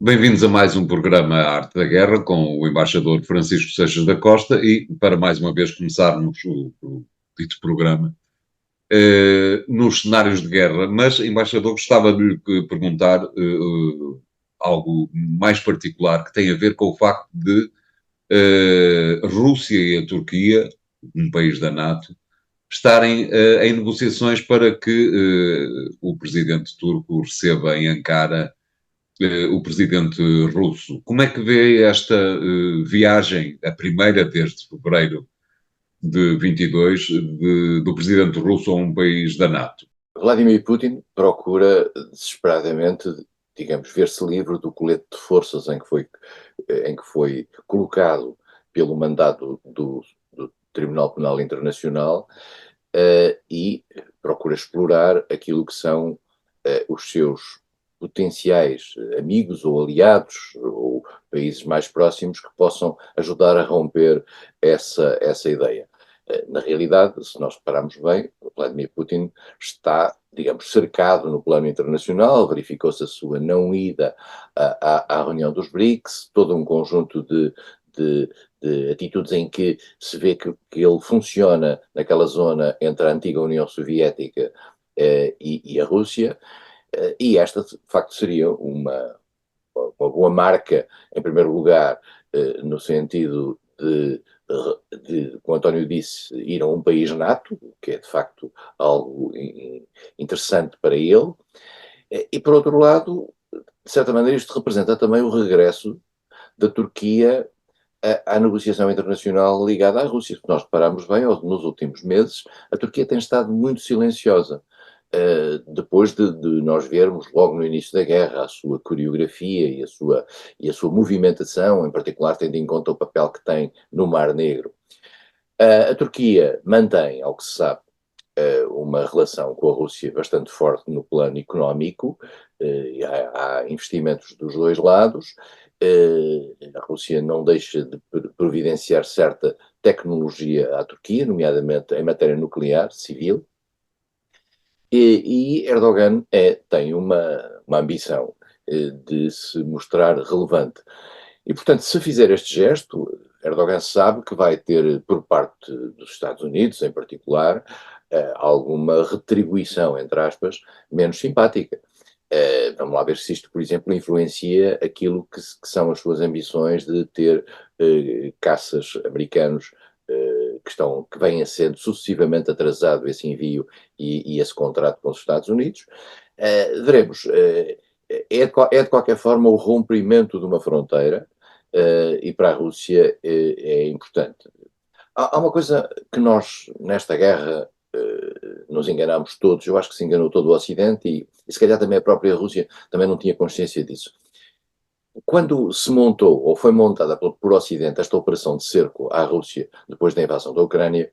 Bem-vindos a mais um programa Arte da Guerra com o embaixador Francisco Seixas da Costa e para mais uma vez começarmos o dito programa nos cenários de guerra. Mas, embaixador, gostava de lhe perguntar algo mais particular que tem a ver com o facto de a Rússia e a Turquia, um país da NATO, estarem em negociações para que o presidente turco receba em Ankara o presidente russo. Como é que vê esta viagem, a primeira desde fevereiro de 22, do presidente russo a um país da NATO? Vladimir Putin procura desesperadamente, digamos, ver-se livre do colete de forças em que foi colocado pelo mandato do Tribunal Penal Internacional, e procura explorar aquilo que são os seus potenciais amigos ou aliados ou países mais próximos que possam ajudar a romper essa ideia. Na realidade, se nós repararmos bem, Vladimir Putin está, digamos, cercado no plano internacional. Verificou-se a sua não ida à reunião dos BRICS, todo um conjunto de, de atitudes em que se vê que ele funciona naquela zona entre a antiga União Soviética e a Rússia, e esta, de facto, seria uma boa marca, em primeiro lugar, no sentido como António disse, ir a um país NATO, que é de facto algo interessante para ele, e por outro lado, de certa maneira, isto representa também o regresso da Turquia à negociação internacional ligada à Rússia. Se nós repararmos bem, nos últimos meses, a Turquia tem estado muito silenciosa. Depois de nós vermos logo no início da guerra a sua coreografia e a sua movimentação, em particular tendo em conta o papel que tem no Mar Negro. A Turquia mantém, ao que se sabe, uma relação com a Rússia bastante forte no plano económico, e há investimentos dos dois lados. A Rússia não deixa de providenciar certa tecnologia à Turquia, nomeadamente em matéria nuclear, civil, e Erdogan tem uma ambição de se mostrar relevante. E, portanto, se fizer este gesto, Erdogan sabe que vai ter, por parte dos Estados Unidos, em particular, alguma retribuição, entre aspas, menos simpática. Vamos lá ver se isto, por exemplo, influencia aquilo que são as suas ambições de ter caças americanos que vêm sendo sucessivamente atrasado esse envio e esse contrato com os Estados Unidos. Veremos. É de qualquer forma o rompimento de uma fronteira, e para a Rússia é importante. Há uma coisa que nós, nesta guerra, nos enganamos todos. Eu acho que se enganou todo o Ocidente e se calhar também a própria Rússia também não tinha consciência disso. Quando se montou, ou foi montada por Ocidente, esta operação de cerco à Rússia, depois da invasão da Ucrânia,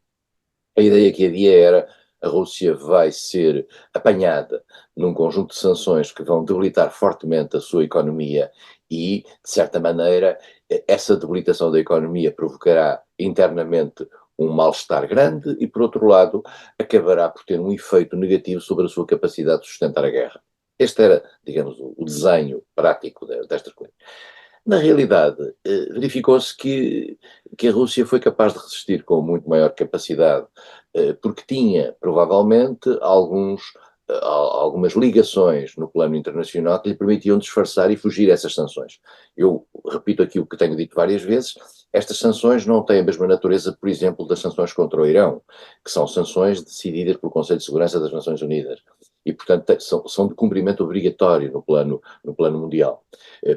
a ideia que havia era: a Rússia vai ser apanhada num conjunto de sanções que vão debilitar fortemente a sua economia e, de certa maneira, essa debilitação da economia provocará internamente um mal-estar grande e, por outro lado, acabará por ter um efeito negativo sobre a sua capacidade de sustentar a guerra. Este era, digamos, o desenho prático destas coisas. Na realidade, verificou-se que a Rússia foi capaz de resistir com muito maior capacidade, porque tinha, provavelmente, algumas ligações no plano internacional que lhe permitiam disfarçar e fugir a essas sanções. Eu repito aqui o que tenho dito várias vezes: estas sanções não têm a mesma natureza, por exemplo, das sanções contra o Irão, que são sanções decididas pelo Conselho de Segurança das Nações Unidas e, portanto, são de cumprimento obrigatório no plano mundial,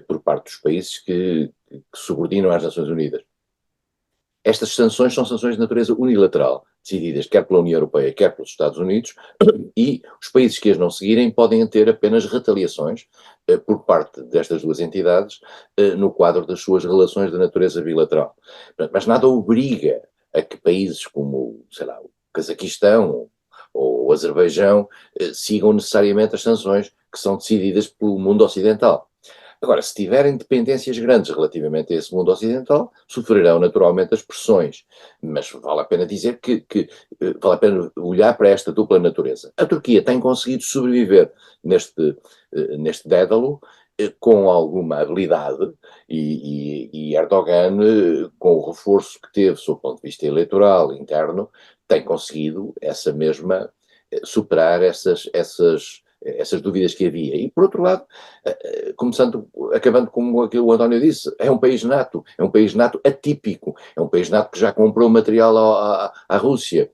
por parte dos países que subordinam às Nações Unidas. Estas sanções são sanções de natureza unilateral, decididas quer pela União Europeia, quer pelos Estados Unidos, e os países que as não seguirem podem ter apenas retaliações por parte destas duas entidades no quadro das suas relações de natureza bilateral. Mas nada obriga a que países como, sei lá, o Cazaquistão ou o Azerbaijão sigam necessariamente as sanções que são decididas pelo mundo ocidental. Agora, se tiverem dependências grandes relativamente a esse mundo ocidental, sofrerão naturalmente as pressões. Mas vale a pena dizer que vale a pena olhar para esta dupla natureza. A Turquia tem conseguido sobreviver neste dédalo, com alguma habilidade, e Erdogan, com o reforço que teve, sob o ponto de vista eleitoral interno, tem conseguido essa mesma, superar essas dúvidas que havia. E, por outro lado, acabando como aquilo que o António disse, é um país nato atípico, é um país nato que já comprou material à Rússia.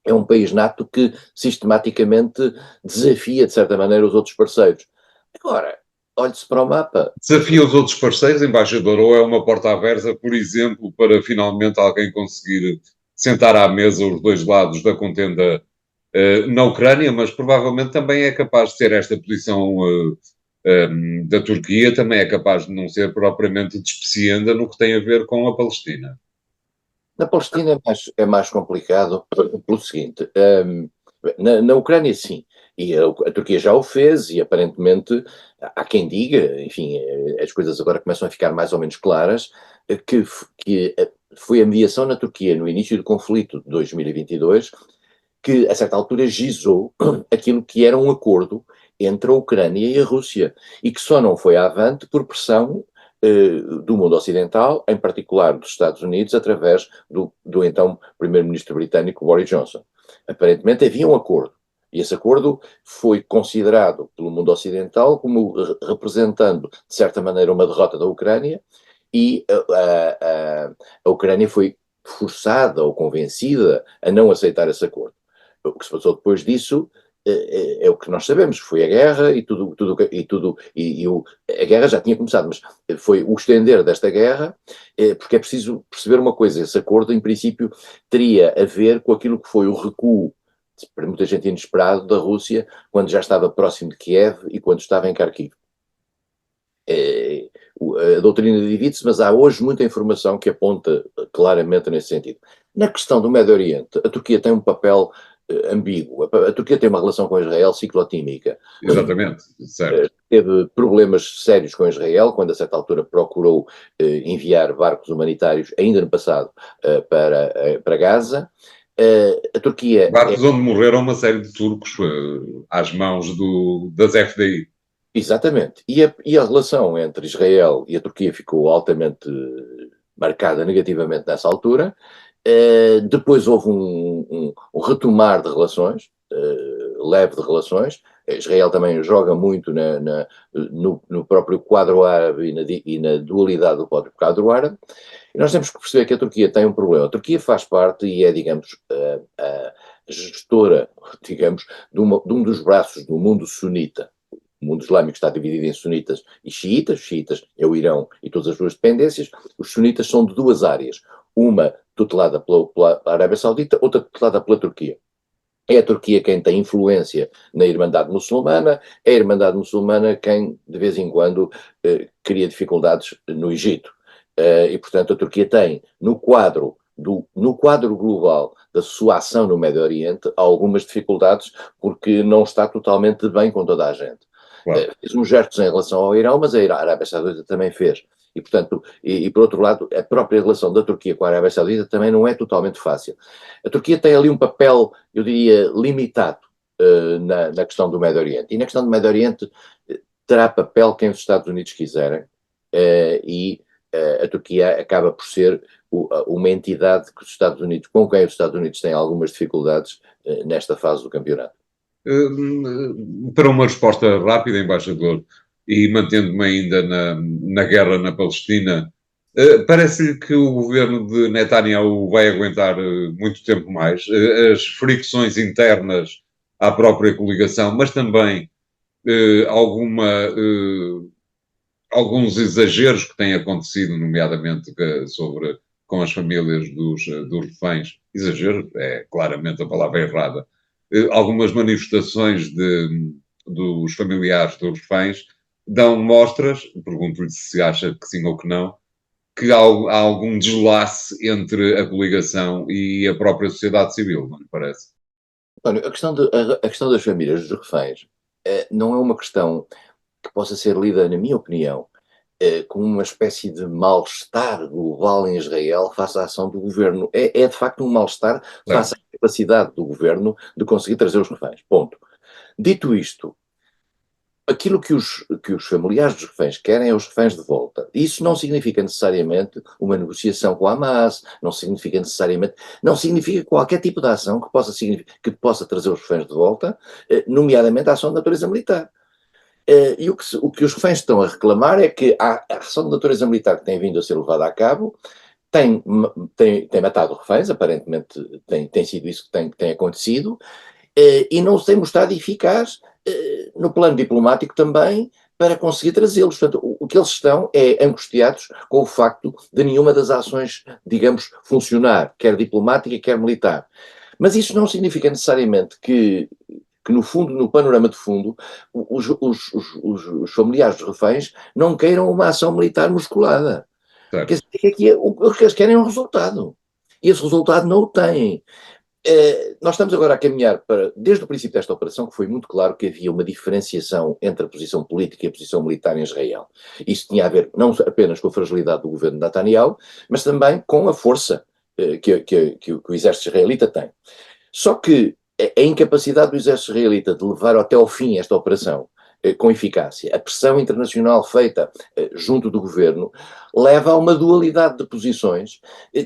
É um país nato que sistematicamente desafia, de certa maneira, os outros parceiros. Agora, olhe-se para o mapa. Desafia os outros parceiros, embaixador, ou é uma porta aberta, por exemplo, para finalmente alguém conseguir sentar à mesa os dois lados da contenda na Ucrânia, mas provavelmente também é capaz de ser esta posição da Turquia, também é capaz de não ser propriamente despecienda no que tem a ver com a Palestina. Na Palestina é mais complicado pelo seguinte, na Ucrânia sim, e a Turquia já o fez e aparentemente há quem diga, enfim, as coisas agora começam a ficar mais ou menos claras, que foi a mediação na Turquia no início do conflito de 2022 que a certa altura gizou aquilo que era um acordo entre a Ucrânia e a Rússia e que só não foi avante por pressão do mundo ocidental, em particular dos Estados Unidos, através do então primeiro-ministro britânico Boris Johnson. Aparentemente havia um acordo, e esse acordo foi considerado pelo mundo ocidental como representando, de certa maneira, uma derrota da Ucrânia, e a Ucrânia foi forçada ou convencida a não aceitar esse acordo. O que se passou depois disso é o que nós sabemos, foi a guerra a guerra já tinha começado, mas foi o estender desta guerra, porque é preciso perceber uma coisa, esse acordo em princípio teria a ver com aquilo que foi o recuo, para muita gente inesperado, da Rússia, quando já estava próximo de Kiev e quando estava em Kharkiv. A doutrina divide-se, mas há hoje muita informação que aponta claramente nesse sentido. Na questão do Médio Oriente, a Turquia tem um papel ambíguo. A Turquia tem uma relação com Israel ciclotímica. Exatamente, certo. Teve problemas sérios com Israel, quando a certa altura procurou enviar barcos humanitários, ainda no passado, para Gaza. A Turquia... Barcos onde morreram uma série de turcos às mãos das FDI. Exatamente. E a relação entre Israel e a Turquia ficou altamente marcada negativamente nessa altura. Depois houve um retomar de relações, leve de relações. Israel também joga muito no próprio quadro árabe e na dualidade do próprio quadro árabe. E nós temos que perceber que a Turquia tem um problema. A Turquia faz parte e é, digamos, a gestora, digamos, de um dos braços do mundo sunita. O mundo islâmico está dividido em sunitas e xiitas. Os xiitas é o Irão e todas as suas dependências. Os sunitas são de duas áreas. Uma tutelada pela Arábia Saudita, outra tutelada pela Turquia. É a Turquia quem tem influência na Irmandade Muçulmana, é a Irmandade Muçulmana quem, de vez em quando, cria dificuldades no Egito. E, portanto, a Turquia tem, no quadro global da sua ação no Médio Oriente, algumas dificuldades porque não está totalmente bem com toda a gente. Claro. Fez uns gestos em relação ao Irão, mas a Arábia Saudita também fez. E, portanto, por outro lado, a própria relação da Turquia com a Arábia Saudita também não é totalmente fácil. A Turquia tem ali um papel, eu diria, limitado na questão do Médio Oriente. E na questão do Médio Oriente terá papel quem os Estados Unidos quiserem, e a Turquia acaba por ser uma entidade que os Estados Unidos, com quem os Estados Unidos têm algumas dificuldades nesta fase do campeonato. Para uma resposta rápida, embaixador, e mantendo-me ainda na guerra na Palestina, parece-lhe que o governo de Netanyahu vai aguentar muito tempo mais as fricções internas à própria coligação, mas também alguns exageros que têm acontecido, nomeadamente com as famílias dos reféns. Exagero é claramente a palavra errada. Algumas manifestações dos familiares dos reféns dão mostras, pergunto-lhe se acha que sim ou que não, que há algum deslace entre a coligação e a própria sociedade civil, não lhe parece? Olha, a questão das famílias dos reféns não é uma questão que possa ser lida, na minha opinião, como uma espécie de mal-estar global em Israel face à ação do governo. É de facto um mal-estar face à capacidade do governo de conseguir trazer os reféns. Ponto. Dito isto, aquilo que os familiares dos reféns querem é os reféns de volta. Isso não significa necessariamente uma negociação com a Hamas, não significa qualquer tipo de ação que possa trazer os reféns de volta, nomeadamente a ação de natureza militar. E o que os reféns estão a reclamar é que a ação de natureza militar que tem vindo a ser levada a cabo tem matado reféns, aparentemente tem sido isso que tem acontecido, e não se tem mostrado eficaz no plano diplomático também para conseguir trazê-los. Portanto, o que eles estão é angustiados com o facto de nenhuma das ações, digamos, funcionar, quer diplomática, quer militar. Mas isso não significa necessariamente que no fundo, no panorama de fundo, os familiares dos reféns não queiram uma ação militar musculada. Quer Certo. dizer, o que eles querem é um resultado. E esse resultado não o têm. Nós estamos agora a caminhar para, desde o princípio desta operação, que foi muito claro que havia uma diferenciação entre a posição política e a posição militar em Israel. Isso tinha a ver não apenas com a fragilidade do governo de Netanyahu, mas também com a força que o exército israelita tem. Só que a incapacidade do exército israelita de levar até ao fim esta operação com eficácia, a pressão internacional feita junto do governo, leva a uma dualidade de posições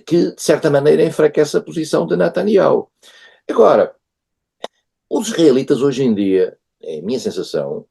que, de certa maneira, enfraquece a posição de Netanyahu. Agora, os israelitas hoje em dia, é a minha sensação,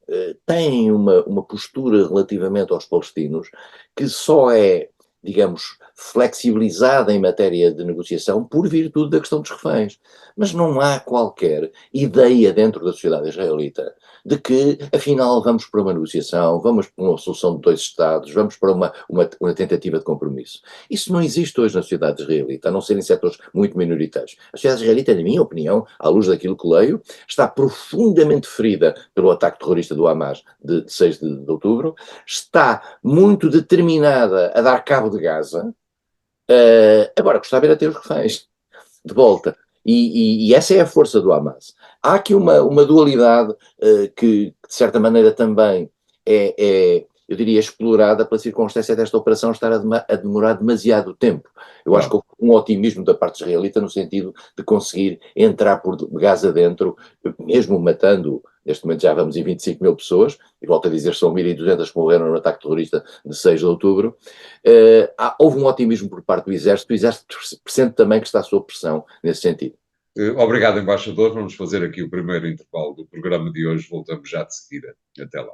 têm uma postura relativamente aos palestinos que só é, digamos, flexibilizada em matéria de negociação por virtude da questão dos reféns. Mas não há qualquer ideia dentro da sociedade israelita de que, afinal, vamos para uma negociação, vamos para uma solução de dois Estados, vamos para uma tentativa de compromisso. Isso não existe hoje na sociedade israelita, a não ser em setores muito minoritários. A sociedade israelita, na minha opinião, à luz daquilo que leio, está profundamente ferida pelo ataque terrorista do Hamas de 6 de outubro, está muito determinada a dar cabo de Gaza, agora gostava era ter os reféns de volta. E essa é a força do Hamas. Há aqui uma dualidade que, de certa maneira, também eu diria, explorada pela circunstância desta operação estar a demorar demasiado tempo. Eu acho que Claro. houve um otimismo da parte israelita no sentido de conseguir entrar por Gaza dentro, mesmo matando, neste momento já vamos em 25 mil pessoas, e volto a dizer, são 1.200 que morreram no ataque terrorista de 6 de outubro. Houve um otimismo por parte do Exército, o Exército pressente também que está sob pressão nesse sentido. Obrigado, embaixador. Vamos fazer aqui o primeiro intervalo do programa de hoje. Voltamos já de seguida. Até lá.